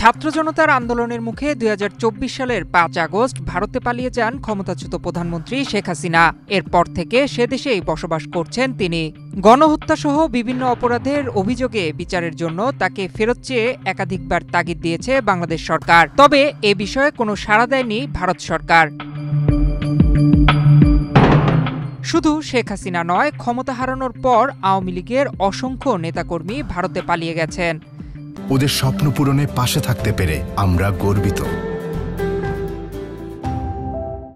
ছাত্র জনতার আন্দোলনের মুখে ২০২৪ সালের ৫ আগস্ট ভারতে পালিয়ে যান ক্ষমতাচ্যুত প্রধানমন্ত্রী শেখ হাসিনা। এরপর থেকে সে দেশেই বসবাস করছেন তিনি। গণহত্যাসহ বিভিন্ন অপরাধের অভিযোগে বিচারের জন্য তাকে ফেরত চেয়ে একাধিকবার তাগিদ দিয়েছে বাংলাদেশ সরকার। তবে এ বিষয়ে কোনো সাড়া দেয়নি ভারত সরকার। শুধু শেখ হাসিনা নয়, ক্ষমতা হারানোর পর আওয়ামী লীগের অসংখ্য নেতাকর্মী ভারতে পালিয়ে গেছেন। ওদের স্বপ্ন পূরণে পাশে থাকতে পেরে আমরা গর্বিত।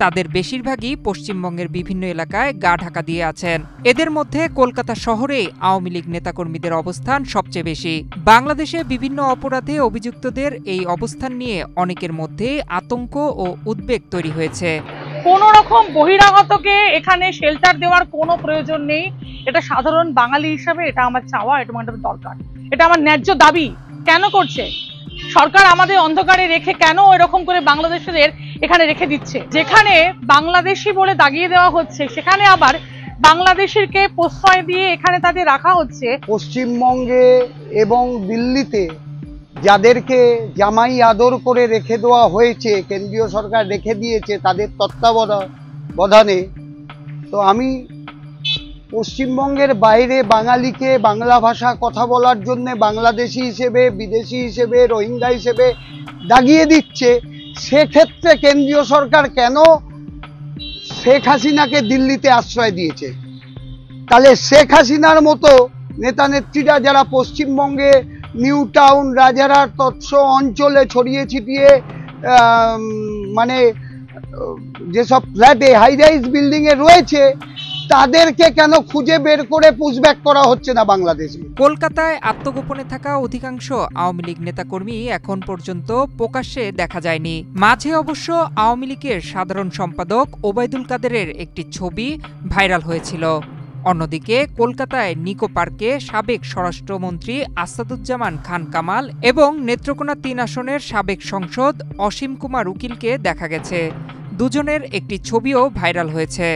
তাদের বেশিরভাগই পশ্চিমবঙ্গের বিভিন্ন এলাকায় গা ঢাকা দিয়ে আছেন। এদের মধ্যে কলকাতা শহরে আওয়ামী লীগ নেতাকর্মীদের অবস্থান সবচেয়ে বেশি। বাংলাদেশে বিভিন্ন অপরাধে অভিযুক্তদের এই অবস্থান নিয়ে অনেকের মধ্যে আতঙ্ক ও উদ্বেগ তৈরি হয়েছে। কোন রকম বহিরাগতকে এখানে শেল্টার দেওয়ার কোনো প্রয়োজন নেই। এটা সাধারণ বাঙালি হিসাবে এটা আমার চাওয়া, এটা আমার দরকার, এটা আমার ন্যায্য দাবি। কেন করছে সরকার আমাদের অন্ধকারে রেখে? কেন এরকম করে বাংলাদেশিদের এখানে রেখে দিচ্ছে? যেখানে বাংলাদেশি বলে দাগিয়ে দেওয়া হচ্ছে সেখানে আবার বাংলাদেশিকে প্রশ্রয় দিয়ে এখানে তাদের রাখা হচ্ছে। পশ্চিমবঙ্গে এবং দিল্লিতে যাদেরকে জামাই আদর করে রেখে দেওয়া হয়েছে, কেন্দ্রীয় সরকার রেখে দিয়েছে তাদের তত্ত্বাবধানে, তো আমি পশ্চিমবঙ্গের বাইরে বাঙালিকে বাংলা ভাষা কথা বলার জন্য বাংলাদেশি হিসেবে, বিদেশি হিসেবে, রোহিঙ্গা হিসেবে দাগিয়ে দিচ্ছে। সেক্ষেত্রে কেন্দ্রীয় সরকার কেন শেখ হাসিনাকে দিল্লিতে আশ্রয় দিয়েছে? তাহলে শেখ হাসিনার মতো নেতা নেত্রীরা যারা পশ্চিমবঙ্গে নিউ টাউন, রাজারহাট তৎস অঞ্চলে ছড়িয়ে ছিটিয়ে মানে যেসব ফ্ল্যাটে হাই রাইজ বিল্ডিং এ রয়েছে, তাদেরকে কেন খুঁজে বের করে পুশব্যাক করা হচ্ছে না বাংলাদেশে? কলকাতায় আত্মগোপনে থাকা অধিকাংশ আওয়ামী লীগ নেতাকর্মী এখন পর্যন্ত প্রকাশ্যে দেখা যায়নি। মাঝে অবশ্য আওয়ামী লীগের সাধারণ সম্পাদক ওবায়দুল কাদেরের একটি ছবি ভাইরাল হয়েছিল। অন্যদিকে কলকাতায় নিকো পার্কে সাবেক স্বরাষ্ট্রমন্ত্রী আসাদুজ্জামান খান কামাল এবং নেত্রকোনা ৩ আসনের সাবেক সংসদ অসীম কুমার উকিলকে দেখা গেছে। দুজনের একটি ছবিও ভাইরাল হয়েছে।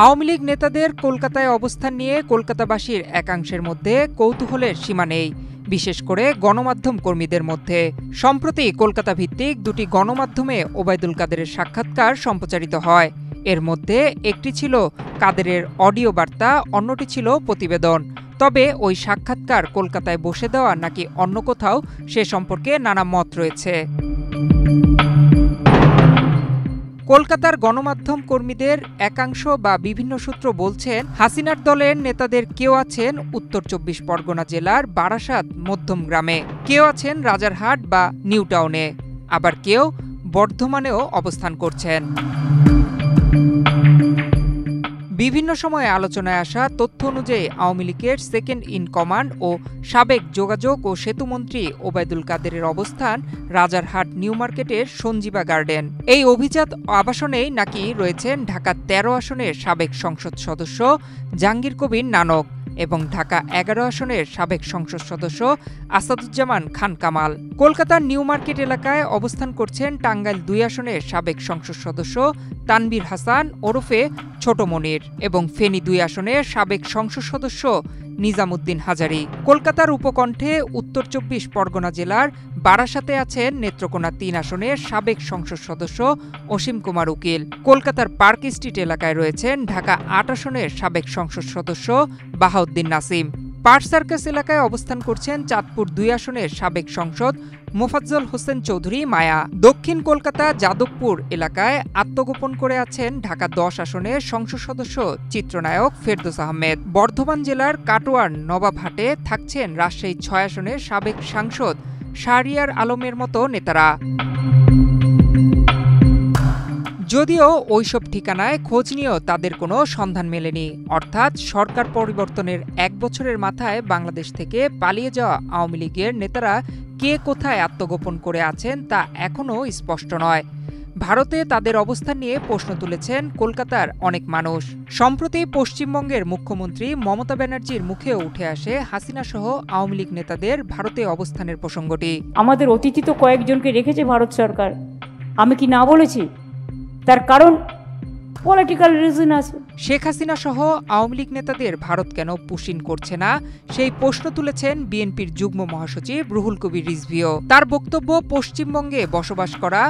আওয়ামী লীগ নেতাদের কলকাতায় অবস্থান নিয়ে কলকাতাবাসীর একাংশের মধ্যে কৌতূহলের সীমা নেই, বিশেষ করে গণমাধ্যম কর্মীদের মধ্যে। সম্প্রতি কলকাতা ভিত্তিক দুটি গণমাধ্যমে ওবায়দুল কাদেরের সাক্ষাৎকার সম্প্রচারিত হয়। এর মধ্যে একটি ছিল কাদেরের অডিও বার্তা, অন্যটি ছিল প্রতিবেদন। তবে ওই সাক্ষাৎকার কলকাতায় বসে দেওয়া নাকি অন্য কোথাও, সে সম্পর্কে নানা মত রয়েছে। কলকাতার গণমাধ্যম কর্মীদের একাংশ বা বিভিন্ন সূত্র বলছেন, হাসিনার দলের নেতাদের কেউ আছেন উত্তর ২৪ পরগনা জেলার বারাসাত মধ্যমগ্রামে, কেউ আছেন রাজারহাট বা নিউ টাউনে, আবার কেউ বর্ধমানেও অবস্থান করছেন। বিভিন্ন সময়ে আলোচনায় আসা তথ্য অনুযায়ী আওয়ামী লীগের সেকেন্ড ইন কমান্ড ও সাবেক যোগাযোগ ও সেতুমন্ত্রী ওবায়দুল কাদেরের অবস্থান রাজারহাট নিউ মার্কেটের সঞ্জীবা গার্ডেন। এই অভিজাত আবাসনেই নাকি রয়েছেন ঢাকা ১৩ আসনের সাবেক সংসদ সদস্য জাহাঙ্গীর কবির নানক এবং ঢাকা ১১ আসনের সাবেক সংসদ সদস্য আসাদুজ্জামান খান কামাল। কলকাতার নিউ মার্কেট এলাকায় অবস্থান করছেন টাঙ্গাইল ২ আসনের সাবেক সংসদ সদস্য তানভীর হাসান ওরফে ছোট মনির এবং ফেনী ২ আসনের সাবেক সংসদ সদস্য নিজামুদ্দিন হাজারি। কলকাতার উপকণ্ঠে উত্তর ২৪ পরগনা জেলার বারাসাতে আছেন নেত্রকোনা ৩ আসনের সাবেক সংসদ সদস্য অসীম কুমার উকিল। কলকাতার পার্ক স্ট্রিট এলাকায় রয়েছেন ঢাকা ৮ আসনের সাবেক সংসদ সদস্য বাহাউদ্দিন নাসিম। পার্ক সার্কাস এলাকায় অবস্থান করছেন চাঁদপুর ২ আসনের সাবেক সংসদ মোফাজ্জল হোসেন চৌধুরী মায়া। দক্ষিণ কলকাতা যাদবপুর এলাকায় আত্মগোপন করে আছেন ঢাকা ১০ আসনের সংসদ সদস্য চিত্রনায়ক ফেরদৌস আহমেদ। বর্ধমান জেলার কাটোয়ার নবাবহাটে থাকছেন রাজশাহী ৬ আসনের সাবেক সাংসদ শাহরিয়ার আলমের মতো নেতারা। যদিও ওইসব ঠিকানায় খোঁজ নিয়েও তাদের কোনো সন্ধান মেলেনি। অর্থাৎ সরকার পরিবর্তনের ১ বছরের মাথায় বাংলাদেশ থেকে পালিয়ে যাওয়া আওয়ামী লীগের নেতারা কে কোথায় আত্মগোপন করে আছেন তা এখনও স্পষ্ট নয়। ভারতে তাদের অবস্থান নিয়ে প্রশ্ন তুলেছেন কলকাতার অনেক মানুষ। সম্প্রতি পশ্চিমবঙ্গের মুখ্যমন্ত্রী মমতা ব্যানার্জির মুখেও উঠে আসে হাসিনা সহ আওয়ামী লীগ নেতাদের ভারতে অবস্থানের প্রসঙ্গটি। আমাদের অতিথি তো কয়েকজনকে রেখেছে ভারত সরকার, আমি কি না বলেছি? তার কারণ পলিটিক্যাল রিজন আছে। শেখ হাসিনা সহ আওয়ামী লীগ নেতাদের ভারত কেন পুশিন করছে না, সেই প্রশ্ন তুলেছেন বিএনপির যুগ্ম মহাসচিব রুহুল কবির রিজভীও। তার বক্তব্য, পশ্চিমবঙ্গে বসবাস করা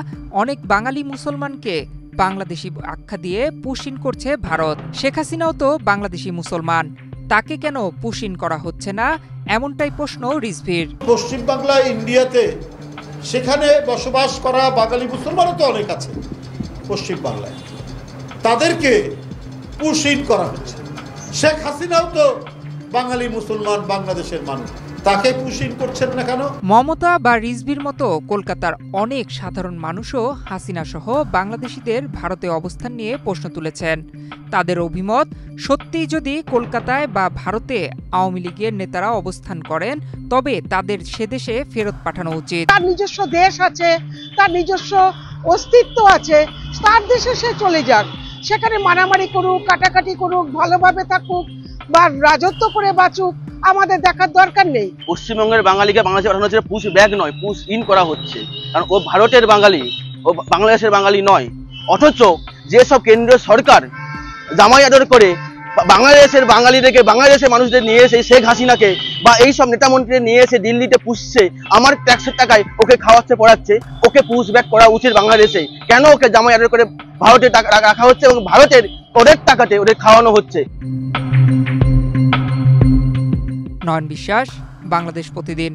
অনেক বাঙালি মুসলমানকে বাংলাদেশি আখ্যা দিয়ে পুশিন করছে ভারত। শেখ হাসিনাও তো বাংলাদেশি মুসলমান, তাকে কেন পুশিন করা হচ্ছে না, এমনটাই প্রশ্ন রিজভীর। পশ্চিম বাংলা ইন্ডিয়াতে সেখানে বসবাস করা বাঙালি মুসলমানও তো অনেক আছে পশ্চিম বাংলায়, তাদেরকে পুশিন করা হচ্ছে। শেখ হাসিনাও তো বাঙালি মুসলমান, বাংলাদেশের মানুষ, তাকে পুশিন করছেন না কেন? মমতা বা রিজভীর মতো কলকাতার অনেক সাধারণ মানুষও হাসিনা সহ বাংলাদেশিদের ভারতে অবস্থান নিয়ে প্রশ্ন তুলেছেন। তাদের অভিমত, সত্যিই যদি কলকাতায় বা ভারতে আওয়ামী লীগের নেতারা অবস্থান করেন, তবে তাদের সে দেশে ফেরত পাঠানো উচিত। তার নিজস্ব দেশ আছে, তার নিজস্ব অস্তিত্ব আছে, তার দেশে সে চলে যাক, সেখানে মারামারি করুক, কাটাকাটি করুক, ভালোভাবে থাকুক বা রাজত্ব করে বাঁচুক, আমাদের দেখার দরকার নেই। পশ্চিমবঙ্গের বাঙালিকে বাংলাদেশে পাঠানো হচ্ছে পুশ ব্যাক নয়, পুশ ইন করা হচ্ছে। কারণ ও ভারতের বাঙালি, ও বাংলাদেশের বাঙালি নয়। অথচ যেসব কেন্দ্রীয় সরকার জামাই আদর করে বাংলাদেশের বাঙালিদেরকে, বাংলাদেশের মানুষদের নিয়ে এসে শেখ হাসিনাকে বা এইসব নেতামন্ত্রী নিয়ে এসে দিল্লিতে পুষছে, আমার ট্যাক্সের টাকায় ওকে খাওয়াচ্ছে, পড়াচ্ছে, ওকে পুশ ব্যাক করা উচিত বাংলাদেশে। কেন ওকে জামাই আদর করে ভারতে রাখা হচ্ছে এবং ভারতের ওদের টাকাতে ওদের খাওয়ানো হচ্ছে? নয়ন বিশ্বাস, বাংলাদেশ প্রতিদিন।